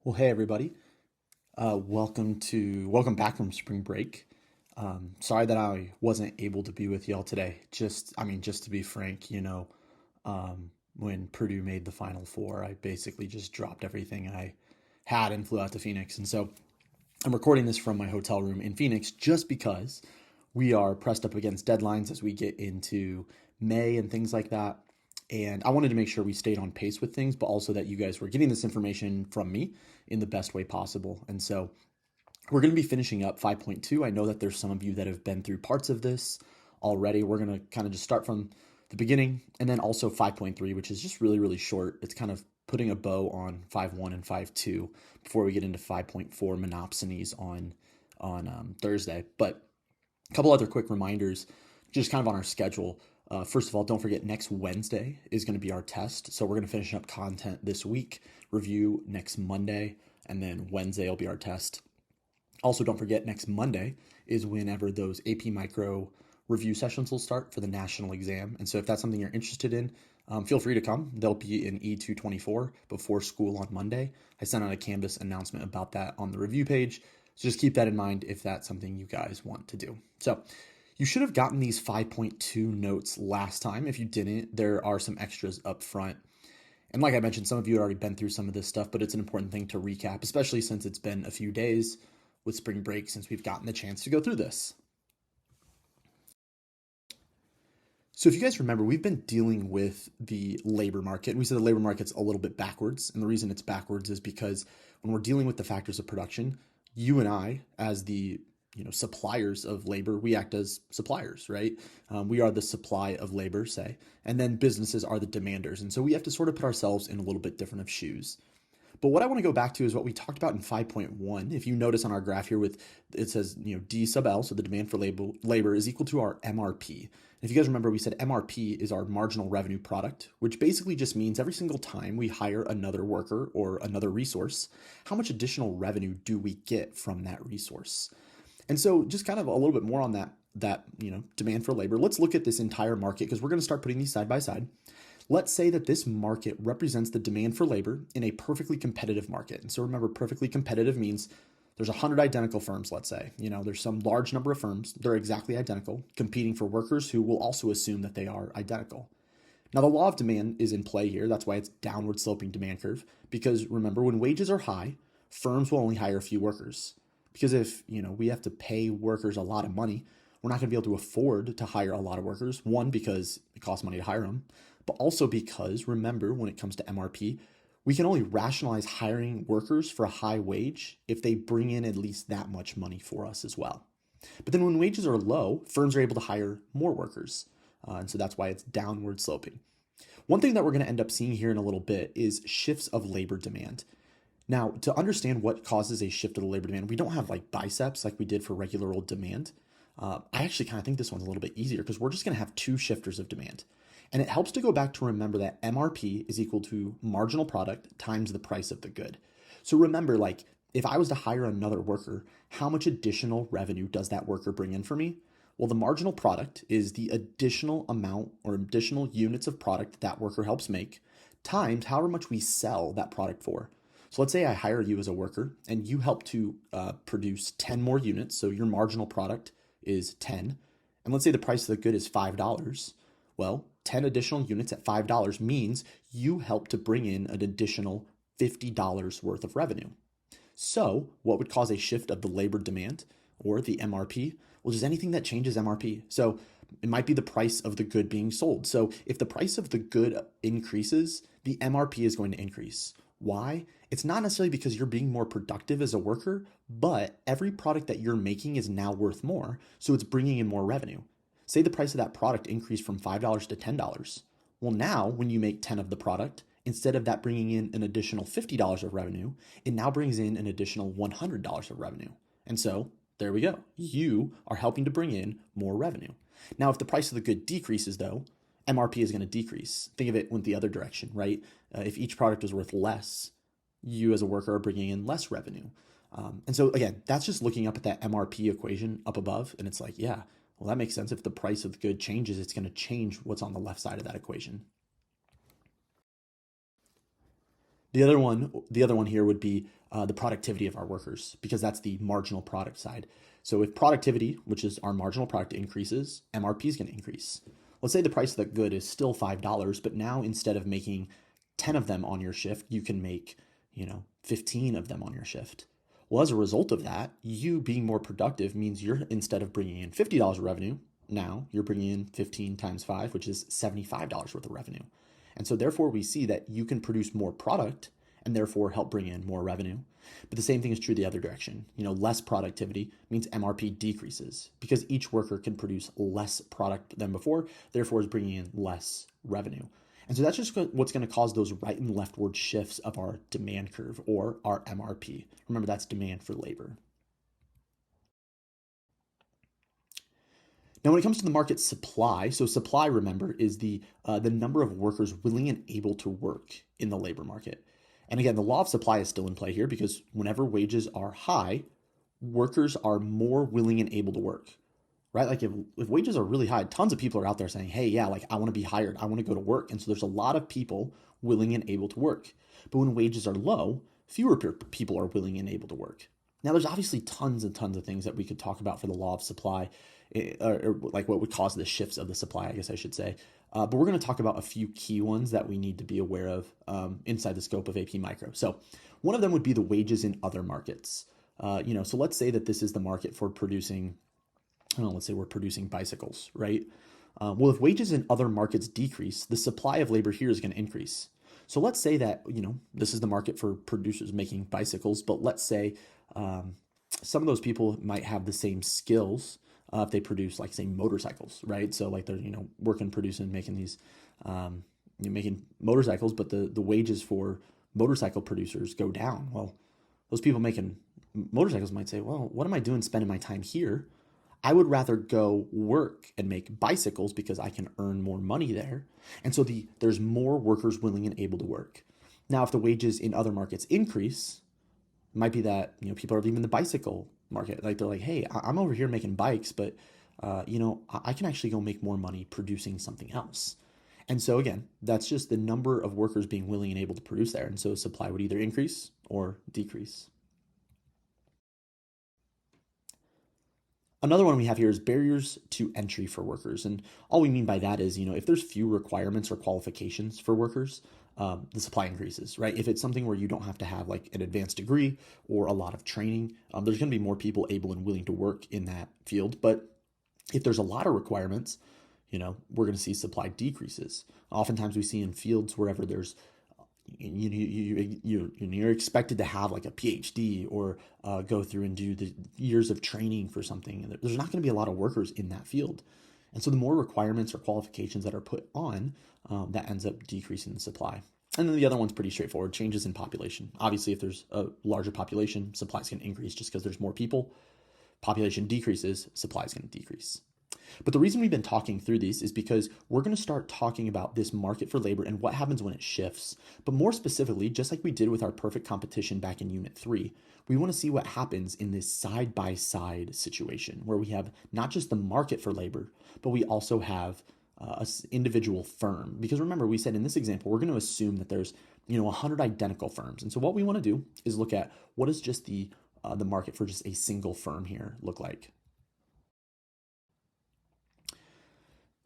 Well, hey everybody. Welcome back from spring break. Sorry that I wasn't able to be with y'all today. Just to be frank, when Purdue made the Final Four, I basically just dropped everything I had and flew out to Phoenix. And so I'm recording this from my hotel room in Phoenix just because we are pressed up against deadlines as we get into May and things like that. And I wanted to make sure we stayed on pace with things, but also that you guys were getting this information from me in the best way possible. And so we're going to be finishing up 5.2. I know that there's some of you that have been through parts of this already. We're going to kind of just start from the beginning, and then also 5.3, which is just really, really short. It's kind of putting a bow on 5.1 and 5.2 before we get into 5.4 monopsonies on Thursday. But a couple other quick reminders, just kind of on our schedule. First of all, don't forget next Wednesday is going to be our test. So we're going to finish up content this week, review next Monday, and then Wednesday will be our test. Also, don't forget next Monday is whenever those AP Micro review sessions will start for the national exam. And so if that's something you're interested in, feel free to come. They'll be in E224 before school on Monday. I sent out a Canvas announcement about that on the review page. So just keep that in mind if that's something you guys want to do. So you should have gotten these 5.2 notes last time. If you didn't, there are some extras up front. And like I mentioned, some of you have already been through some of this stuff, but it's an important thing to recap, especially since it's been a few days with spring break since we've gotten the chance to go through this. So if you guys remember, we've been dealing with the labor market, and we said the labor market's a little bit backwards. And the reason it's backwards is because when we're dealing with the factors of production, you and I, as the suppliers of labor, we act as suppliers, right? We are the supply of labor, say, and then businesses are the demanders. And so we have to sort of put ourselves in a little bit different of shoes. But what I want to go back to is what we talked about in 5.1. If you notice on our graph here with, it says, D sub L, so the demand for labor is equal to our MRP. If you guys remember, we said MRP is our marginal revenue product, which basically just means every single time we hire another worker or another resource, how much additional revenue do we get from that resource? And so just kind of a little bit more on that demand for labor. Let's look at this entire market because we're going to start putting these side by side. Let's say that this market represents the demand for labor in a perfectly competitive market. And so remember, perfectly competitive means there's 100 identical firms, let's say. There's some large number of firms, they're exactly identical, competing for workers who will also assume that they are identical. Now, the law of demand is in play here. That's why it's downward sloping demand curve. Because remember, when wages are high, firms will only hire a few workers. Because if, we have to pay workers a lot of money, we're not going to be able to afford to hire a lot of workers. One, because it costs money to hire them, but also because, remember, when it comes to MRP, we can only rationalize hiring workers for a high wage if they bring in at least that much money for us as well. But then when wages are low, firms are able to hire more workers. And so that's why it's downward sloping. One thing that we're going to end up seeing here in a little bit is shifts of labor demand. Now, to understand what causes a shift of the labor demand, we don't have like biceps like we did for regular old demand. I actually kind of think this one's a little bit easier because we're just going to have two shifters of demand. And it helps to go back to remember that MRP is equal to marginal product times the price of the good. So remember, like if I was to hire another worker, how much additional revenue does that worker bring in for me? Well, the marginal product is the additional amount or additional units of product that worker helps make times however much we sell that product for. So let's say I hire you as a worker and you help to produce 10 more units. So your marginal product is 10. And let's say the price of the good is $5. Well, 10 additional units at $5 means you help to bring in an additional $50 worth of revenue. So what would cause a shift of the labor demand or the MRP? Well, just anything that changes MRP. So it might be the price of the good being sold. So if the price of the good increases, the MRP is going to increase. Why? It's not necessarily because you're being more productive as a worker, but every product that you're making is now worth more. So it's bringing in more revenue. Say the price of that product increased from $5 to $10. Well, now when you make 10 of the product, instead of that bringing in an additional $50 of revenue, it now brings in an additional $100 of revenue. And so there we go. You are helping to bring in more revenue. Now, if the price of the good decreases though, MRP is going to decrease. Think of it went the other direction, right? If each product is worth less, you as a worker are bringing in less revenue. And so again, that's just looking up at that MRP equation up above. And it's like, yeah, well, that makes sense. If the price of the good changes, it's going to change what's on the left side of that equation. The other one here would be the productivity of our workers, because that's the marginal product side. So if productivity, which is our marginal product, increases, MRP is going to increase. Let's say the price of the good is still $5, but now instead of making 10 of them on your shift, you can make, 15 of them on your shift. Well, as a result of that, you being more productive means you're, instead of bringing in $50 of revenue, now you're bringing in 15 times 5, which is $75 worth of revenue. And so therefore we see that you can produce more product and therefore help bring in more revenue. But the same thing is true the other direction. Less productivity means MRP decreases because each worker can produce less product than before, therefore is bringing in less revenue. And so that's just what's going to cause those right and leftward shifts of our demand curve, or our MRP. Remember, that's demand for labor. Now, when it comes to the market supply, so supply, remember, is the number of workers willing and able to work in the labor market. And again, the law of supply is still in play here, because whenever wages are high, workers are more willing and able to work, right? Like if wages are really high, tons of people are out there saying, hey, yeah, like I want to be hired, I want to go to work. And so there's a lot of people willing and able to work. But when wages are low, fewer people are willing and able to work. Now, there's obviously tons and tons of things that we could talk about for the law of supply, or like what would cause the shifts of the supply, I guess I should say. But we're going to talk about a few key ones that we need to be aware of inside the scope of AP Micro. So one of them would be the wages in other markets. So let's say that this is the market for producing, let's say we're producing bicycles, right? Well, if wages in other markets decrease, the supply of labor here is going to increase. So let's say that, this is the market for producers making bicycles, but let's say some of those people might have the same skills if they produce, like, say, motorcycles, right? So like they're, working, producing, making these, making motorcycles, but the wages for motorcycle producers go down. Well, those people making motorcycles might say, well, what am I doing spending my time here? I would rather go work and make bicycles because I can earn more money there. And so there's more workers willing and able to work. Now, if the wages in other markets increase, it might be that, people are leaving the bicycle market. Like they're like, hey, I'm over here making bikes, but, I can actually go make more money producing something else. And so again, that's just the number of workers being willing and able to produce there. And so supply would either increase or decrease. Another one we have here is barriers to entry for workers. And all we mean by that is, if there's few requirements or qualifications for workers, the supply increases, right? If it's something where you don't have to have like an advanced degree or a lot of training, there's going to be more people able and willing to work in that field. But if there's a lot of requirements, we're going to see supply decreases. Oftentimes we see in fields wherever there's you're expected to have like a PhD or go through and do the years of training for something. And there's not going to be a lot of workers in that field. And so the more requirements or qualifications that are put on, that ends up decreasing the supply. And then the other one's pretty straightforward, changes in population. Obviously, if there's a larger population, supply is going to increase just because there's more people. Population decreases, supply is going to decrease. But the reason we've been talking through these is because we're going to start talking about this market for labor and what happens when it shifts. But more specifically, just like we did with our perfect competition back in Unit 3, we want to see what happens in this side-by-side situation where we have not just the market for labor, but we also have an individual firm. Because remember, we said in this example, we're going to assume that there's 100 identical firms. And so what we want to do is look at what does just the market for just a single firm here look like.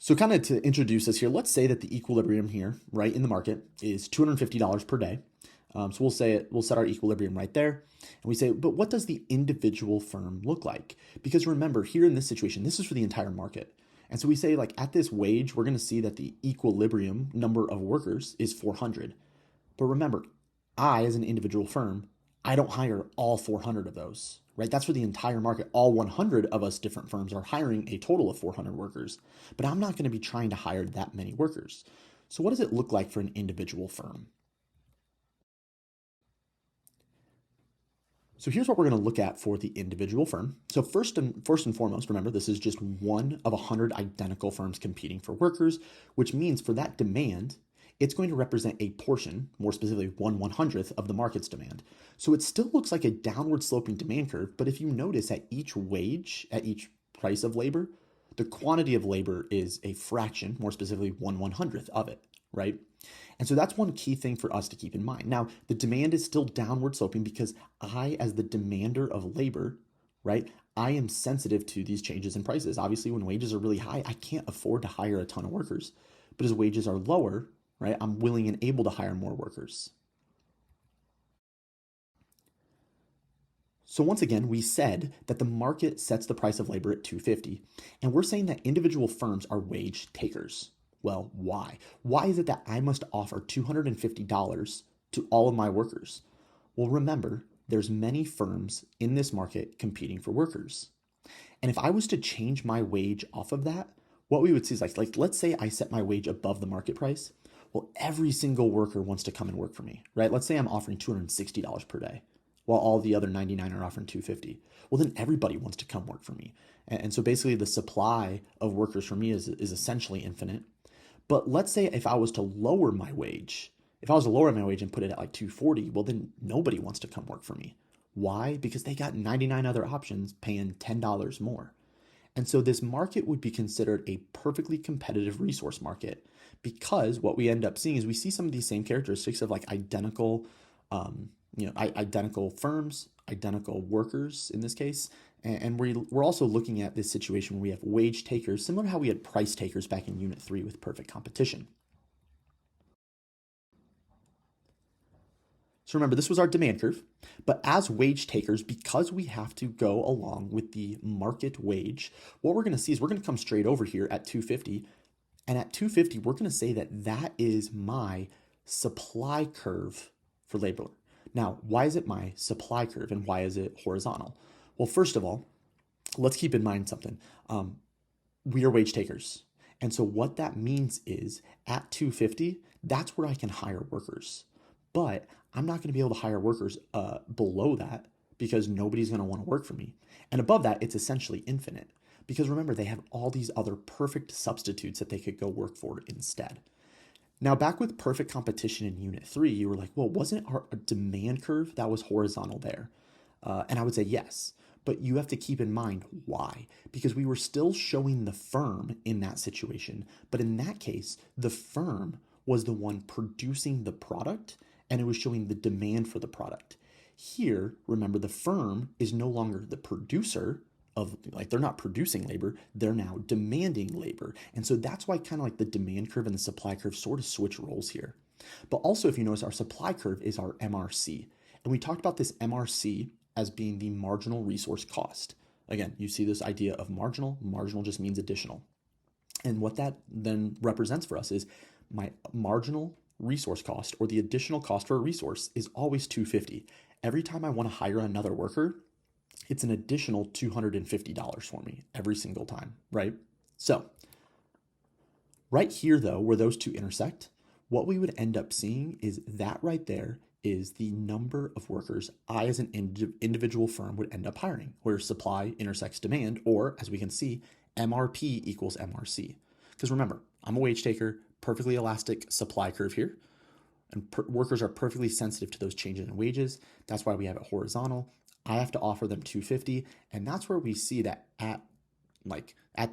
So kind of to introduce us here, let's say that the equilibrium here, right, in the market is $250 per day. So we'll set our equilibrium right there. And we say, but what does the individual firm look like? Because remember, here in this situation, this is for the entire market. And so we say, like, at this wage, we're going to see that the equilibrium number of workers is 400. But remember, I, as an individual firm, I don't hire all 400 of those, right? That's for the entire market. All 100 of us different firms are hiring a total of 400 workers, but I'm not going to be trying to hire that many workers. So what does it look like for an individual firm? So here's what we're going to look at for the individual firm. So first and foremost, remember, this is just one of 100 identical firms competing for workers, which means for that demand, it's going to represent a portion, more specifically 1/100th of the market's demand. So it still looks like a downward sloping demand curve, but if you notice at each wage, at each price of labor, the quantity of labor is a fraction, more specifically 1/100th of it, right? And so that's one key thing for us to keep in mind. Now, the demand is still downward sloping because I, as the demander of labor, right, I am sensitive to these changes in prices. Obviously, when wages are really high, I can't afford to hire a ton of workers. But as wages are lower, right, I'm willing and able to hire more workers. So once again, we said that the market sets the price of labor at 250, and we're saying that individual firms are wage takers. Well, why? Why is it that I must offer $250 to all of my workers? Well, remember, there's many firms in this market competing for workers. And if I was to change my wage off of that, what we would see is like let's say I set my wage above the market price. Well, every single worker wants to come and work for me, right? Let's say I'm offering $260 per day, while all the other 99 are offering 250. Well, then everybody wants to come work for me. And so basically the supply of workers for me is essentially infinite. But let's say if I was to lower my wage, if I was to lower my wage and put it at like 240, well, then nobody wants to come work for me. Why? Because they got 99 other options paying $10 more. And so this market would be considered a perfectly competitive resource market because what we end up seeing is we see some of these same characteristics of like identical, identical firms, identical workers in this case. And we're also looking at this situation where we have wage takers, similar to how we had price takers back in Unit 3 with perfect competition. So remember, this was our demand curve, but as wage takers, because we have to go along with the market wage, what we're going to see is we're going to come straight over here at 250. And at 250, we're going to say that that is my supply curve for labor. Now, why is it my supply curve and why is it horizontal? Well, first of all, let's keep in mind something. We are wage takers. And so what that means is at 250, that's where I can hire workers. But I'm not going to be able to hire workers below that because nobody's going to want to work for me. And above that, it's essentially infinite. Because remember, they have all these other perfect substitutes that they could go work for instead. Now, back with perfect competition in Unit 3, you were like, well, wasn't our demand curve that was horizontal there? And I would say yes. But you have to keep in mind why. Because we were still showing the firm in that situation. But in that case, the firm was the one producing the product and it was showing the demand for the product. Here, remember, the firm is no longer the producer of, like, they're not producing labor, they're now demanding labor. And so that's why kind of like the demand curve and the supply curve sort of switch roles here. But also, if you notice, our supply curve is our MRC. And we talked about this MRC as being the marginal resource cost. Again, you see this idea of marginal. Marginal just means additional. And what that then represents for us is my marginal resource cost or the additional cost for a resource is always 250. Every time I want to hire another worker, it's an additional $250 for me every single time, right? So right here though, where those two intersect, what we would end up seeing is that right there is the number of workers I as an individual firm would end up hiring, where supply intersects demand, or as we can see, MRP equals MRC. Because remember, I'm a wage taker, perfectly elastic supply curve here, and workers are perfectly sensitive to those changes in wages. That's why we have it horizontal. I have to offer them 250, and that's where we see that at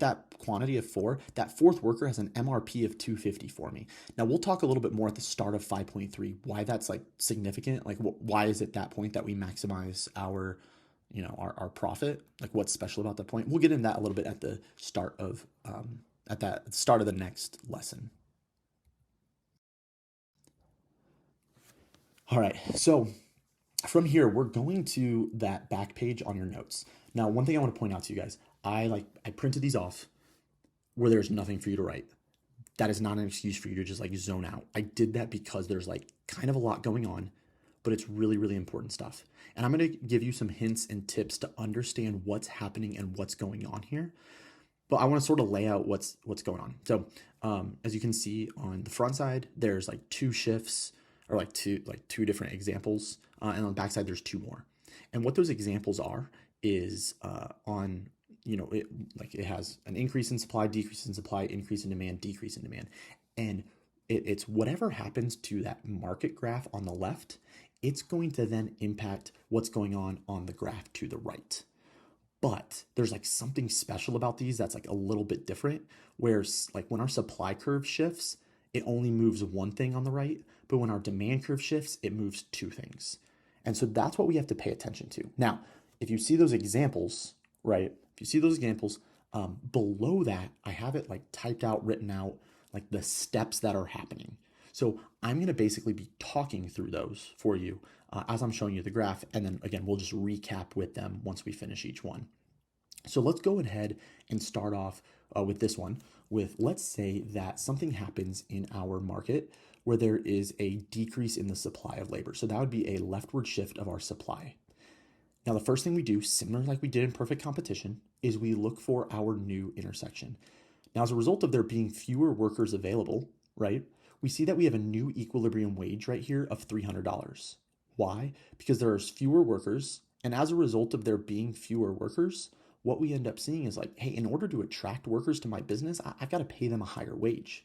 that quantity of 4, that fourth worker has an MRP of 250 for me. Now we'll talk a little bit more at the start of 5.3 why that's like significant. Like why is it that point that we maximize our our profit? Like what's special about that point? We'll get into that a little bit at the start of the next lesson. All right, so from here, we're going to that back page on your notes. Now, one thing I want to point out to you guys, I printed these off where there's nothing for you to write. That is not an excuse for you to just like zone out. I did that because there's like kind of a lot going on, but it's really, really important stuff. And I'm going to give you some hints and tips to understand what's happening and what's going on here. But I want to sort of lay out what's going on. So as you can see on the front side, there's like two shifts or two different examples. And on the back side, there's two more. And what those examples are is on, it has an increase in supply, decrease in supply, increase in demand, decrease in demand. And it's whatever happens to that market graph on the left, it's going to then impact what's going on the graph to the right. But there's like something special about these that's like a little bit different, where like when our supply curve shifts, it only moves one thing on the right, but when our demand curve shifts, it moves two things. And so that's what we have to pay attention to. Now, if you see those examples, right? If you see those examples, below that, I have it like typed out, written out, like the steps that are happening. So I'm going to basically be talking through those for you as I'm showing you the graph. And then again, we'll just recap with them once we finish each one. So let's go ahead and start off with this one with, let's say that something happens in our market where there is a decrease in the supply of labor. So that would be a leftward shift of our supply. Now, the first thing we do, similar like we did in perfect competition, is we look for our new intersection. Now, as a result of there being fewer workers available, right, we see that we have a new equilibrium wage right here of $300. Why? Because there's fewer workers, and as a result of there being fewer workers, what we end up seeing is like, hey, in order to attract workers to my business, I've got to pay them a higher wage.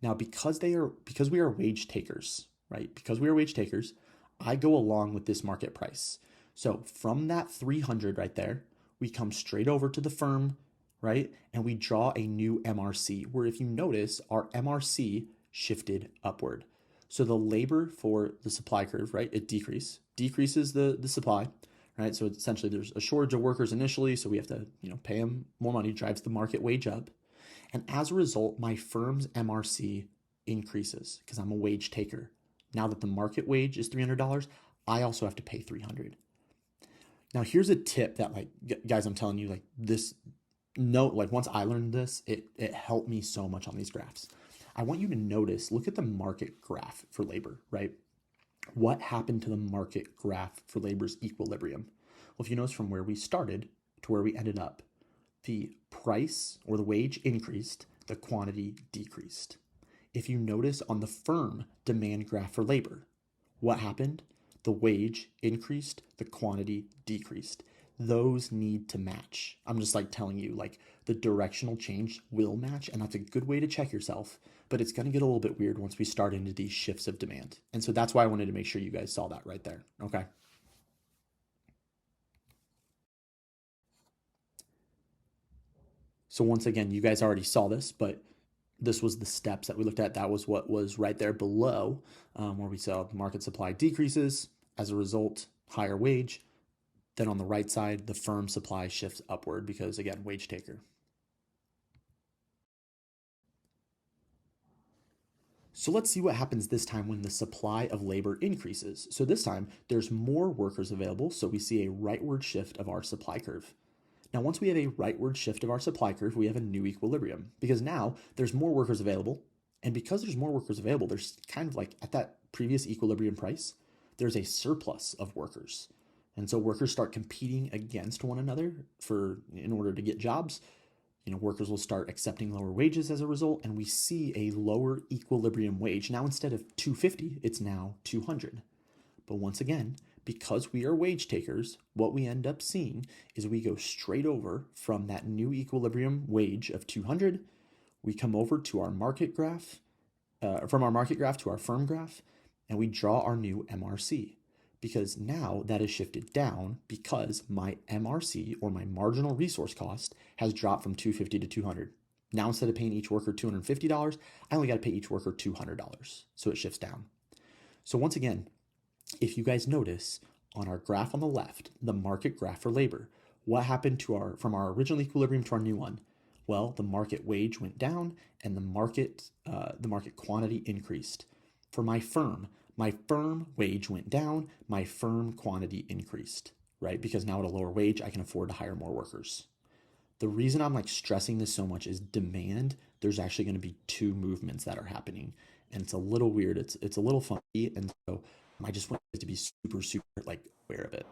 Now, because we are wage takers, right? Because we are wage takers, I go along with this market price. So from that 300 right there, we come straight over to the firm, right? And we draw a new MRC, where if you notice, our MRC shifted upward. So the labor for the supply curve, right? It decreases the supply, right? So essentially there's a shortage of workers initially, so we have to, pay them more money, drives the market wage up. And as a result, my firm's MRC increases because I'm a wage taker. Now that the market wage is $300, I also have to pay $300. Now, here's a tip that, like, guys, I'm telling you, like, this note, like, once I learned this, it helped me so much on these graphs. I want you to notice, look at the market graph for labor, right? What happened to the market graph for labor's equilibrium? Well, if you notice from where we started to where we ended up, the price or the wage increased, the quantity decreased. If you notice on the firm demand graph for labor, what happened? The wage increased, the quantity decreased. Those need to match. I'm just like telling you, like, the directional change will match, and that's a good way to check yourself, but it's going to get a little bit weird once we start into these shifts of demand. And so that's why I wanted to make sure you guys saw that right there. Okay. So once again, you guys already saw this, but this was the steps that we looked at. That was what was right there below, where we saw market supply decreases. As a result, higher wage. Then on the right side, the firm supply shifts upward because, again, wage taker. So let's see what happens this time when the supply of labor increases. So this time, there's more workers available, so we see a rightward shift of our supply curve. Now, once we have a rightward shift of our supply curve, we have a new equilibrium because now there's more workers available. And because there's more workers available, there's kind of like at that previous equilibrium price, there's a surplus of workers. And so workers start competing against one another in order to get jobs. Workers will start accepting lower wages as a result, and we see a lower equilibrium wage. Now, instead of 250, it's now 200. But once again, because we are wage takers, what we end up seeing is we go straight over from that new equilibrium wage of 200. We come over to our market graph, from our market graph to our firm graph, and we draw our new MRC. Because now that is shifted down because my MRC, or my marginal resource cost, has dropped from 250 to 200. Now, instead of paying each worker $250, I only got to pay each worker $200. So it shifts down. So once again, if you guys notice on our graph on the left, the market graph for labor, what happened from our original equilibrium to our new one? Well, the market wage went down and the market quantity increased. For my firm wage went down, my firm quantity increased, right? Because now at a lower wage, I can afford to hire more workers. The reason I'm like stressing this so much is demand. There's actually going to be two movements that are happening, and it's a little weird. It's a little funky, and so I just want you to be super, super like aware of it.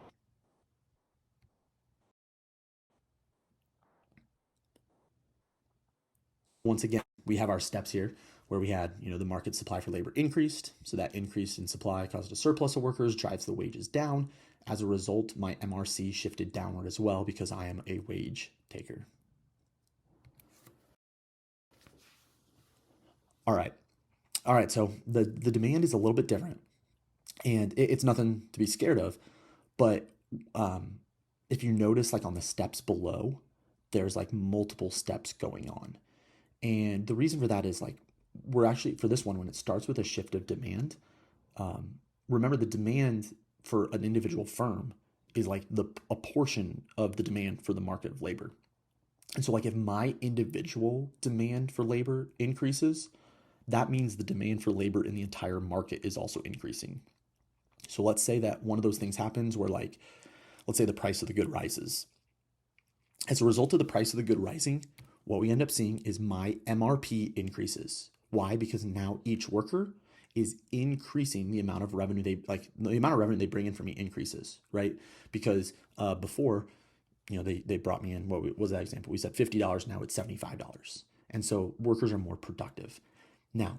Once again, we have our steps here where we had, the market supply for labor increased. So that increase in supply caused a surplus of workers, drives the wages down. As a result, my MRC shifted downward as well because I am a wage taker. All right. All right. So the demand is a little bit different, and it's nothing to be scared of. But if you notice, like on the steps below, there's like multiple steps going on. And the reason for that is like we're actually, for this one, when it starts with a shift of demand, um, remember the demand for an individual firm is like a portion of the demand for the market of labor. And so, like, if my individual demand for labor increases, that means the demand for labor in the entire market is also increasing. So let's say that one of those things happens where, like, let's say the price of the good rises. As a result of the price of the good rising, what we end up seeing is my MRP increases. Why? Because now each worker is increasing the amount of revenue they bring in for me increases, right? Because before, they brought me in, what was that example? We said $50, now it's $75. And so workers are more productive. Now,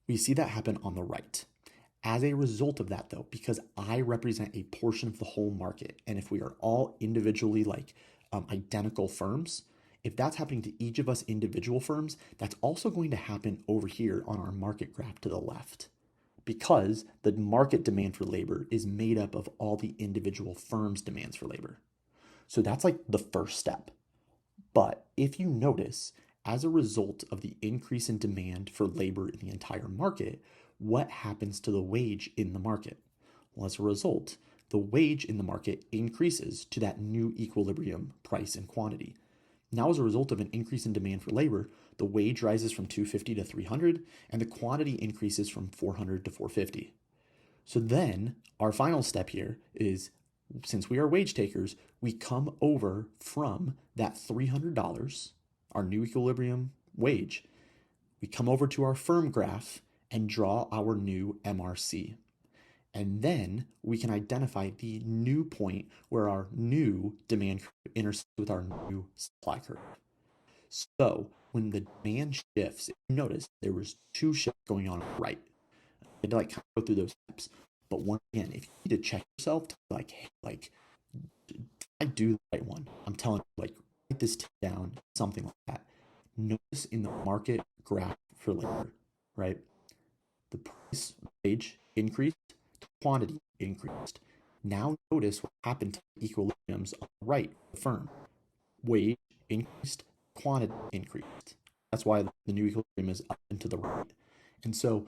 we see that happen on the right. As a result of that, though, because I represent a portion of the whole market, and if we are all individually identical firms, if that's happening to each of us individual firms, that's also going to happen over here on our market graph to the left, because the market demand for labor is made up of all the individual firms' demands for labor. So that's like the first step. But if you notice, as a result of the increase in demand for labor in the entire market, what happens to the wage in the market? Well, as a result, the wage in the market increases to that new equilibrium price and quantity. Now, as a result of an increase in demand for labor, the wage rises from 250 to 300, and the quantity increases from 400 to 450. So then our final step here is, since we are wage takers, we come over from that $300, our new equilibrium wage, we come over to our firm graph and draw our new MRC. And then we can identify the new point where our new demand curve intersects with our new supply curve. So when the demand shifts, if you notice there was two shifts going on right. I had to kind of go through those steps. But once again, if you need to check yourself, hey, did I do the right one? I'm telling you, write this down, something like that. Notice in the market graph for labor, right? The price wage increased, quantity increased. Now notice what happened to the equilibriums on the right, the firm. Wage increased, quantity increased. That's why the new equilibrium is up and to the right. And so,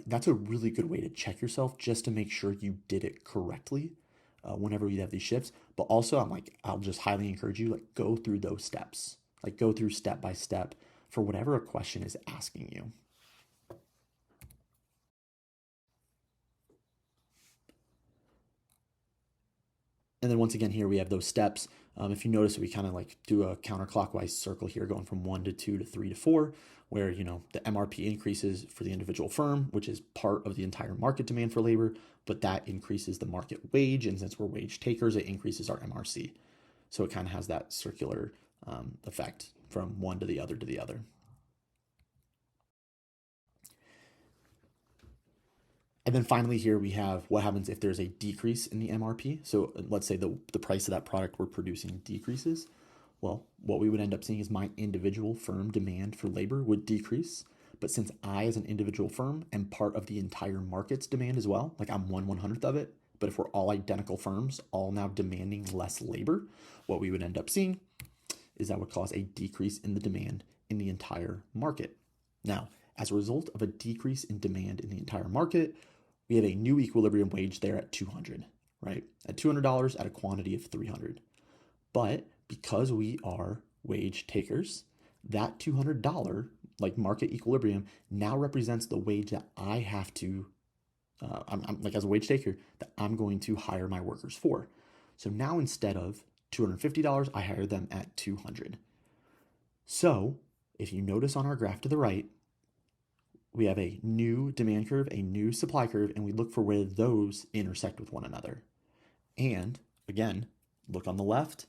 that's a really good way to check yourself, just to make sure you did it correctly whenever you have these shifts. But also, I'll just highly encourage you, go through those steps, go through step by step for whatever a question is asking you. And then once again, here we have those steps. If you notice, we kind of do a counterclockwise circle here, going from 1 to 2 to 3 to 4, where, the MRP increases for the individual firm, which is part of the entire market demand for labor, but that increases the market wage. And since we're wage takers, it increases our MRC. So it kind of has that circular effect from one to the other to the other. And then finally here we have what happens if there's a decrease in the MRP. So let's say the price of that product we're producing decreases. Well, what we would end up seeing is my individual firm demand for labor would decrease. But since I, as an individual firm, am part of the entire market's demand as well, I'm 1/100th of it, but if we're all identical firms, all now demanding less labor, what we would end up seeing is that would cause a decrease in the demand in the entire market. Now, as a result of a decrease in demand in the entire market, we have a new equilibrium wage there at 200, right? At $200 at a quantity of 300. But because we are wage takers, that $200 market equilibrium now represents the wage that I have to, I'm as a wage taker, that I'm going to hire my workers for. So now instead of $250, I hire them at 200. So if you notice on our graph to the right, we have a new demand curve, a new supply curve, and we look for where those intersect with one another. And again, look on the left,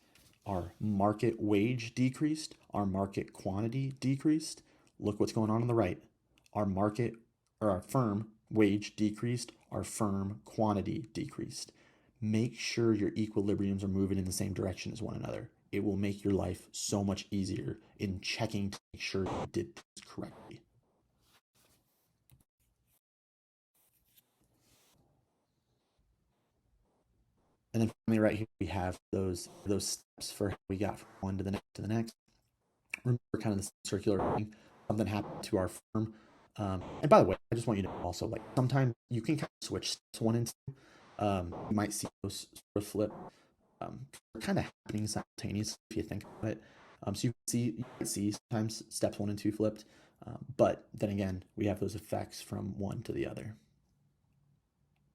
our market wage decreased, our market quantity decreased. Look what's going on the right. Our firm wage decreased, our firm quantity decreased. Make sure your equilibriums are moving in the same direction as one another. It will make your life so much easier in checking to make sure you did this correctly. And then finally, right here, we have those steps for how we got from one to the next to the next. Remember kind of the circular thing. Something happened to our firm. And by the way, I just want you to know also, like, sometimes you can kind of switch steps one and two. You might see those sort of flip, kind of happening simultaneously if you think about it. So you can see sometimes steps one and two flipped, but then again, we have those effects from one to the other.